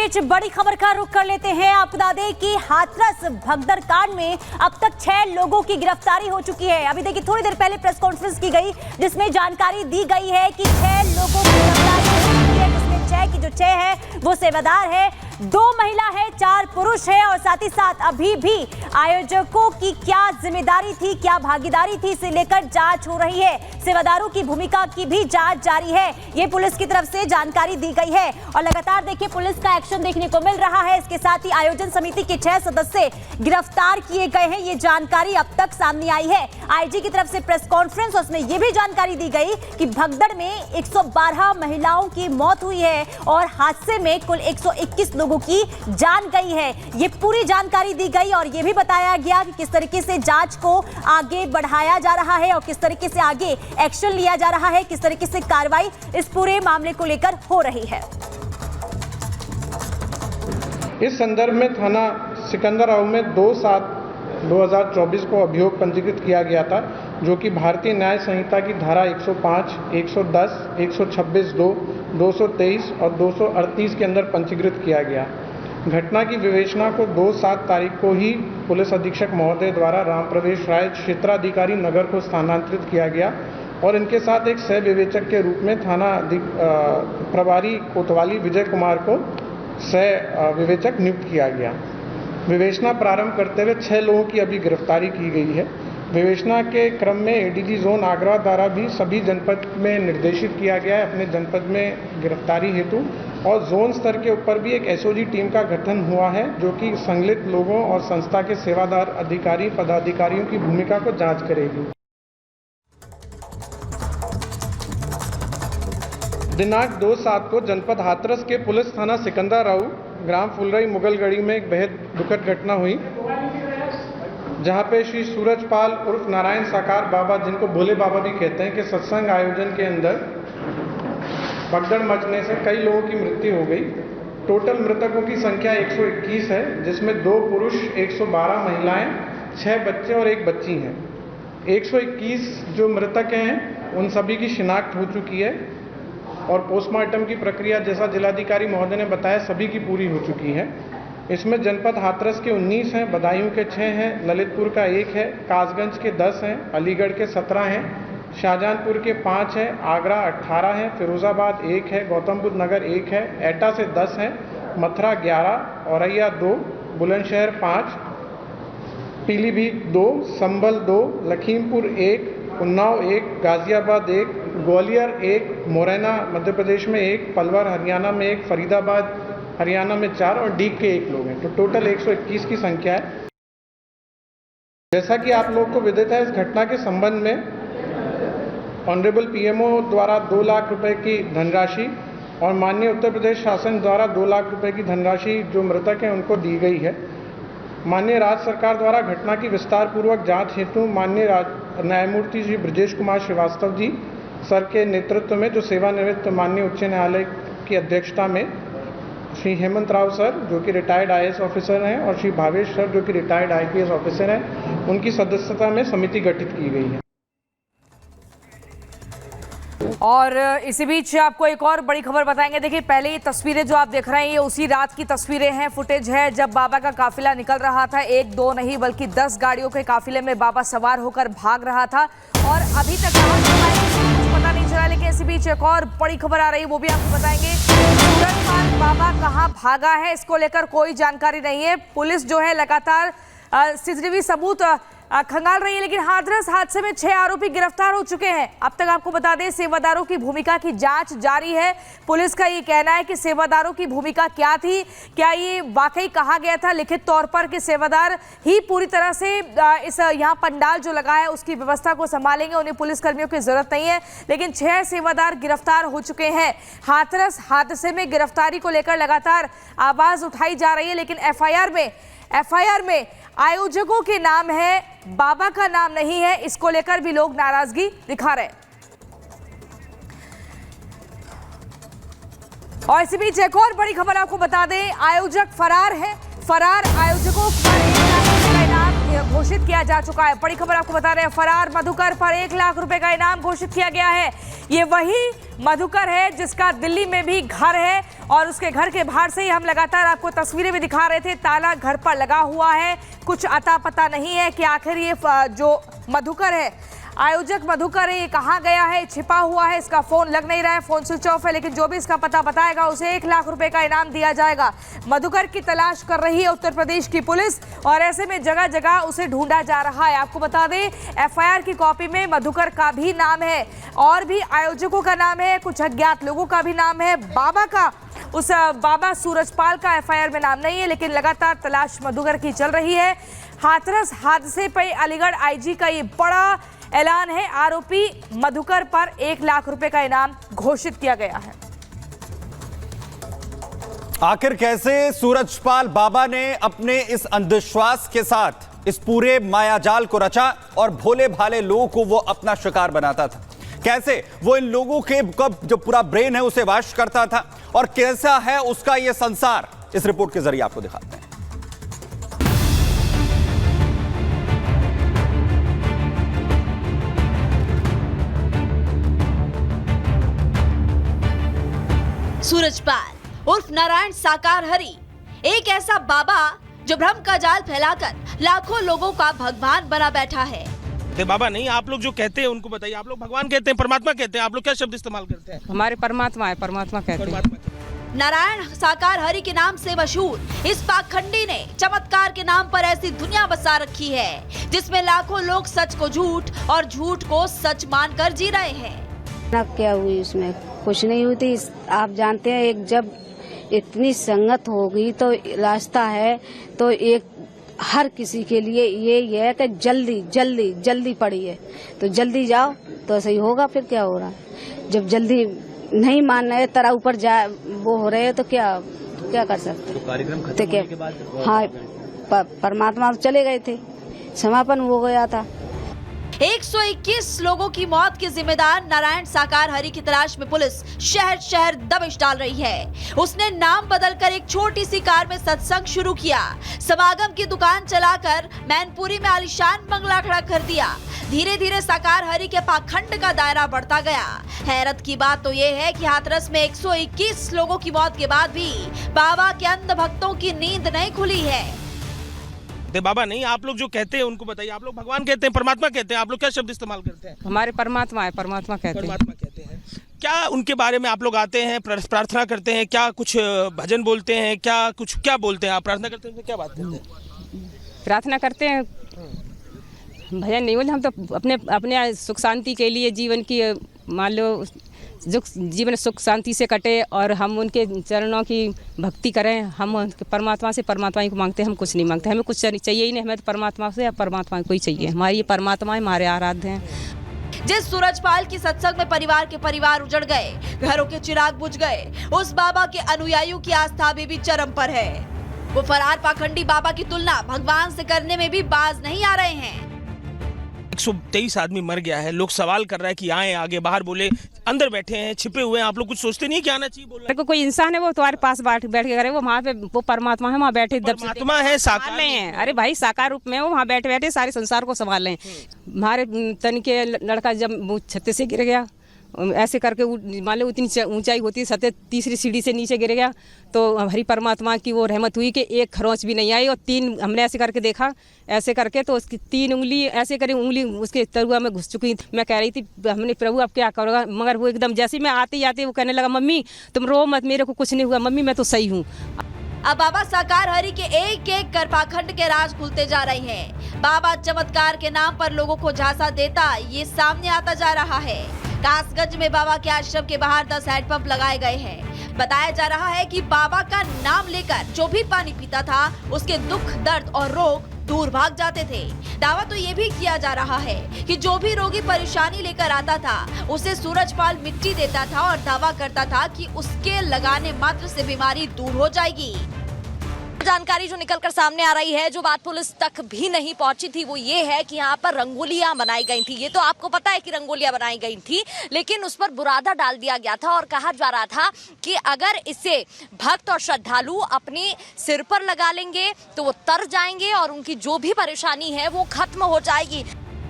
बीच बड़ी खबर का रुख कर लेते हैं। आपको बता दें कि हाथरस भगदड़ कांड में अब तक 6 लोगों की गिरफ्तारी हो चुकी है। अभी देखिए थोड़ी देर पहले प्रेस कॉन्फ्रेंस की गई जिसमें जानकारी दी गई है कि 6 लोगों की गिरफ्तारी हो चुकी है, जिसमें 6 की जो 6 है वो सेवादार है, 2 महिला है, 4 पुरुष है और साथ ही साथ अभी भी आयोजकों की क्या जिम्मेदारी थी, क्या भागीदारी थी, इसे लेकर जांच हो रही है। सेवादारों की भूमिका की भी जांच जारी है, ये पुलिस की तरफ से जानकारी दी गई है और लगातार देखिए पुलिस का एक्शन देखने को मिल रहा है। इसके साथ ही आयोजन समिति के 6 सदस्य गिरफ्तार किए गए हैं, ये जानकारी अब तक सामने आई है। आईजी की तरफ से प्रेस कॉन्फ्रेंस, उसमें यह भी जानकारी दी गई कि भगदड़ में 112 महिलाओं की मौत हुई है और हादसे में कुल 121 लोगों की जान गई है। ये पूरी जानकारी दी गई और यह भी बताया गया कि किस तरीके से जांच को आगे बढ़ाया जा रहा है और किस तरीके से आगे एक्शन लिया जा रहा है, किस तरीके से कार्रवाई इस पूरे मामले को लेकर हो रही है। इस संदर्भ में थाना सिकंदराबाद में 2/7/2024 को अभियोग पंजीकृत किया गया था, जो कि भारतीय न्याय संहिता की धारा 105, 110, 126(2), 223 और 238 के अंदर पंजीकृत किया गया। घटना की विवेचना को 2/7 तारीख को ही पुलिस अधीक्षक महोदय द्वारा राम प्रवेश राय क्षेत्राधिकारी नगर को स्थानांतरित किया गया और इनके साथ एक सह विवेचक के रूप में थाना प्रभारी कोतवाली विजय कुमार को सह विवेचक नियुक्त किया गया। विवेचना प्रारंभ करते हुए 6 लोगों की अभी गिरफ्तारी की गई है। विवेचना के क्रम में एडीजी जोन आगरा द्वारा भी सभी जनपद में निर्देशित किया गया है अपने जनपद में गिरफ्तारी हेतु, और जोन स्तर के ऊपर भी एक एसओजी टीम का गठन हुआ है जो कि संलिप्त लोगों और संस्था के सेवादार अधिकारी पदाधिकारियों की भूमिका को जांच करेगी। दिनांक 2/7 को जनपद हाथरस के पुलिस थाना सिकंदराबाद ग्राम फुलरई मुगलगढ़ी में एक बेहद दुखद घटना हुई, जहां पे श्री सूरजपाल उर्फ नारायण साकार बाबा, जिनको भोले बाबा भी कहते हैं, के सत्संग आयोजन के अंदर भगदड़ मचने से कई लोगों की मृत्यु हो गई। टोटल मृतकों की संख्या 121 है, जिसमें 2 पुरुष, 112 महिलाएं, 6 बच्चे और 1 बच्ची हैं। 121 जो मृतक हैं उन सभी की शिनाख्त हो चुकी है और पोस्टमार्टम की प्रक्रिया, जैसा जिलाधिकारी महोदय ने बताया, सभी की पूरी हो चुकी है। इसमें जनपद हाथरस के 19 हैं, बदायूं के 6 हैं, ललितपुर का 1 है, कासगंज के 10 हैं, अलीगढ़ के 17 हैं, शाहजहांपुर के 5 हैं, आगरा 18 हैं, फिरोजाबाद 1 है, गौतम बुद्ध नगर 1 है, एटा से 10 हैं, मथुरा 11, औरैया 2, बुलंदशहर 5, पीलीभीत 2, संभल 2, लखीमपुर 1, उन्नाव 1, गाजियाबाद 1, ग्वालियर 1, मुरैना मध्य प्रदेश में 1, पलवल हरियाणा में 1, फरीदाबाद हरियाणा में 4 और डीग के 1 लोग हैं। तो टोटल 121 की संख्या है। जैसा कि आप लोग को विदित है, इस घटना के संबंध में ऑनरेबल पीएमओ द्वारा 2 लाख रुपए की धनराशि और माननीय उत्तर प्रदेश शासन द्वारा 2 लाख रुपए की धनराशि जो मृतक हैं उनको दी गई है। माननीय राज्य सरकार द्वारा घटना की विस्तार पूर्वक जांच हेतु माननीय न्यायमूर्ति श्री ब्रजेश कुमार श्रीवास्तव जी सर के नेतृत्व में, जो सेवानिवृत्त माननीय उच्च न्यायालय की अध्यक्षता में, श्री हेमंत राव सर जो कि रिटायर्ड आईएएस ऑफिसर हैं और श्री भावेश सर जो कि रिटायर्ड आईपीएस ऑफिसर हैं, उनकी सदस्यता में समिति गठित की गई है। और इसी बीच आपको एक और बड़ी खबर बताएंगे। देखिए पहले ये तस्वीरें जो आप देख रहे हैं ये उसी रात की तस्वीरें हैं, फुटेज है जब बाबा का काफिला निकल रहा था। 1, 2 नहीं बल्कि 10 गाड़ियों के काफिले में बाबा सवार होकर भाग रहा था और अभी तक कुछ पता नहीं चला। लेकिन इसी बीच एक और बड़ी खबर आ रही है, वो भी आपको बताएंगे। सूरजपाल बाबा कहाँ भागा है, इसको लेकर कोई जानकारी नहीं है। पुलिस जो है लगातार सीसीटीवी सबूत खंगाल रही है, लेकिन हाथरस हादसे में 6 आरोपी गिरफ्तार हो चुके हैं। अब तक आपको बता दें सेवादारों की भूमिका की जांच जारी है। पुलिस का ये कहना है कि सेवादारों की भूमिका क्या थी, क्या ये वाकई कहा गया था लिखित तौर पर कि सेवादार ही पूरी तरह से इस यहाँ पंडाल जो लगा है उसकी व्यवस्था को संभालेंगे, उन्हें पुलिसकर्मियों की जरूरत नहीं है। लेकिन 6 सेवादार गिरफ्तार हो चुके हैं। हाथरस हादसे में गिरफ्तारी को लेकर लगातार आवाज उठाई जा रही है, लेकिन एफआईआर में आयोजकों के नाम है, बाबा का नाम नहीं है। इसको लेकर भी लोग नाराजगी दिखा रहे हैं। और इसी बीच एक और बड़ी खबर आपको बता दें, आयोजक फरार है। फरार आयोजकों पर एक लाख रुपए का इनाम घोषित किया जा चुका है। बड़ी खबर आपको बता रहे हैं, फरार मधुकर पर 1 लाख रुपए का इनाम घोषित किया गया है। ये वही मधुकर है जिसका दिल्ली में भी घर है और उसके घर के बाहर से ही हम लगातार आपको तस्वीरें भी दिखा रहे थे। ताला घर पर लगा हुआ है, कुछ अता पता नहीं है कि आखिर ये जो मधुकर है, आयोजक मधुकर है, ये कहाँ गया है, छिपा हुआ है, इसका फोन लग नहीं रहा है, फोन स्विच ऑफ है। लेकिन जो भी इसका पता बताएगा उसे 1 लाख रुपए का इनाम दिया जाएगा। मधुकर की तलाश कर रही है उत्तर प्रदेश की पुलिस और ऐसे में जगह जगह उसे ढूंढा जा रहा है। आपको बता दें, एफआईआर की कॉपी में मधुकर का भी नाम है और भी आयोजकों का नाम है, कुछ अज्ञात लोगों का भी नाम है। बाबा का, उस बाबा सूरजपाल का एफआईआर में नाम नहीं है, लेकिन लगातार तलाश मधुकर की चल रही है। हाथरस हादसे पर अलीगढ़ आईजी का ये बड़ा ऐलान है। आरोपी मधुकर पर 1 लाख रुपए का इनाम घोषित किया गया है। आखिर कैसे सूरजपाल बाबा ने अपने इस अंधविश्वास के साथ इस पूरे मायाजाल को रचा और भोले भाले लोगों को वो अपना शिकार बनाता था? कैसे वो इन लोगों के जो पूरा ब्रेन है उसे वाश करता था और कैसा है उसका ये संसार, इस रिपोर्ट के जरिए आपको दिखाते हैं। सूरजपाल उर्फ नारायण साकार हरि, एक ऐसा बाबा जो भ्रम का जाल फैलाकर लाखों लोगों का भगवान बना बैठा है। बाबा नहीं, आप लोग जो कहते हैं उनको बताइए। आप लोग भगवान कहते हैं, परमात्मा कहते हैं, आप लोग क्या शब्द इस्तेमाल करते हैं? हमारे परमात्मा है, परमात्मा कहते हैं। नारायण साकार हरि के नाम से मशहूर इस पाखंडी ने चमत्कार के नाम पर ऐसी दुनिया बसा रखी है जिसमें लाखों लोग सच को झूठ और झूठ को सच मानकर जी रहे हैं। क्या हुई उसमें? कुछ नहीं हुई थी। आप जानते हैं, एक जब इतनी संगत होगी तो रास्ता है तो एक हर किसी के लिए ये है कि जल्दी जल्दी जल्दी पड़ी है तो जल्दी जाओ तो सही होगा। फिर क्या हो रहा है, जब जल्दी नहीं मान रहे, तरह ऊपर जा वो हो रहे हैं तो क्या कर सकते? तो कार्यक्रम खत्म होने के बाद हाँ, परमात्मा चले गए थे, समापन हो गया था। 121 लोगों की मौत के जिम्मेदार नारायण साकार हरि की तलाश में पुलिस शहर शहर दबिश डाल रही है। उसने नाम बदलकर एक छोटी सी कार में सत्संग शुरू किया, समागम की दुकान चलाकर मैनपुरी में आलीशान बंगला खड़ा कर दिया। धीरे धीरे साकार हरि के पाखंड का दायरा बढ़ता गया। हैरत की बात तो ये है कि हाथरस में 121 लोगों की मौत के बाद भी बाबा के अंध भक्तों की नींद नहीं खुली है। बाबा नहीं, आप लोग जो कहते हैं उनको बताइए। आप लोग भगवान कहते हैं, परमात्मा कहते हैं, आप लोग क्या शब्द इस्तेमाल करते हैं? हमारे परमात्मा है, परमात्मा कहते हैं। परमात्मा कहते हैं। क्या उनके बारे में आप लोग आते हैं, प्रार्थना करते हैं? क्या कुछ भजन बोलते हैं? क्या बोलते हैं? आप प्रार्थना करते हैं, क्या बात करते हैं? प्रार्थना करते हैं, भजन नहीं बोलते। हम तो अपने सुख शांति के लिए, जीवन की मान लो जीवन सुख शांति से कटे और हम उनके चरणों की भक्ति करें। हम परमात्मा से परमात्मा ही को मांगते हैं, हम कुछ नहीं मांगते। हमें कुछ चाहिए ही नहीं, हमें तो परमात्मा से या परमात्मा को ही चाहिए। हमारी ये परमात्मा है, हमारे आराध्य हैं। जिस सूरजपाल की सत्संग में परिवार उजड़ गए, घरों के चिराग बुझ गए, उस बाबा के अनुयायियों की आस्था अभी भी चरम पर है। वो फरार पाखंडी बाबा की तुलना भगवान से करने में भी बाज नहीं आ रहे हैं। 123 आदमी मर गया है। लोग सवाल कर रहे हैं कि आए आगे, बाहर बोले, अंदर बैठे हैं, छिपे हुए हैं। आप लोग कुछ सोचते नहीं कि आना चाहिए? बोल रहे हैं कोई इंसान है वो तुम्हारे पास बैठ के करे, वो वहाँ पे वो परमात्मा है, वहाँ बैठे परमात्मा है, साकार हैं। अरे भाई, साकार रूप में वो वहाँ बैठे सारे संसार को संभाल रहे हैं। हमारे तन के लड़का जब छत्ते से गिर गया, ऐसे करके मान लो उतनी ऊंचाई होती है, 37 सीढ़ी से नीचे गिर गया, तो हरी परमात्मा की वो रहमत हुई कि एक खरोंच भी नहीं आई। और 3 हमने ऐसे करके देखा, ऐसे करके तो उसकी 3 उंगली ऐसे करी, उंगली उसके तरुआ में घुस चुकी। मैं कह रही थी हमने प्रभु अब क्या करोगा, मगर वो एकदम जैसे मैं आते वो कहने लगा, मम्मी तुम रो मत, मेरे को कुछ नहीं हुआ मम्मी, मैं तो सही हूँ। अब बाबा साकार हरि के एक एक कर पाखंड के राज खुलते जा रहे हैं। बाबा चमत्कार के नाम पर लोगों को झांसा देता ये सामने आता जा रहा है। कासगंज में बाबा के आश्रम के बाहर 10 हैंडपंप लगाए गए हैं। बताया जा रहा है कि बाबा का नाम लेकर जो भी पानी पीता था उसके दुख, दर्द और रोग दूर भाग जाते थे। दावा तो ये भी किया जा रहा है कि जो भी रोगी परेशानी लेकर आता था उसे सूरजपाल मिट्टी देता था और दावा करता था कि उसके लगाने मात्र से बीमारी दूर हो जाएगी। जानकारी जो निकलकर सामने आ रही है, जो बात पुलिस तक भी नहीं पहुंची थी, वो ये है कि यहाँ पर रंगोलियां बनाई गई थी। ये तो आपको पता है कि रंगोलियां बनाई गई थी, लेकिन उस पर बुरादा डाल दिया गया था और कहा जा रहा था कि अगर इसे भक्त और श्रद्धालु अपने सिर पर लगा लेंगे तो वो तर जाएंगे और उनकी जो भी परेशानी है वो खत्म हो जाएगी।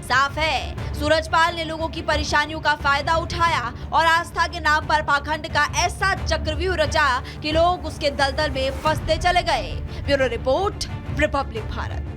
साफ है, सूरजपाल ने लोगों की परेशानियों का फायदा उठाया और आस्था के नाम पर पाखंड का ऐसा चक्रव्यूह रचा कि लोग उसके दलदल में फंसते चले गए। Bureau report, Republic Bharat.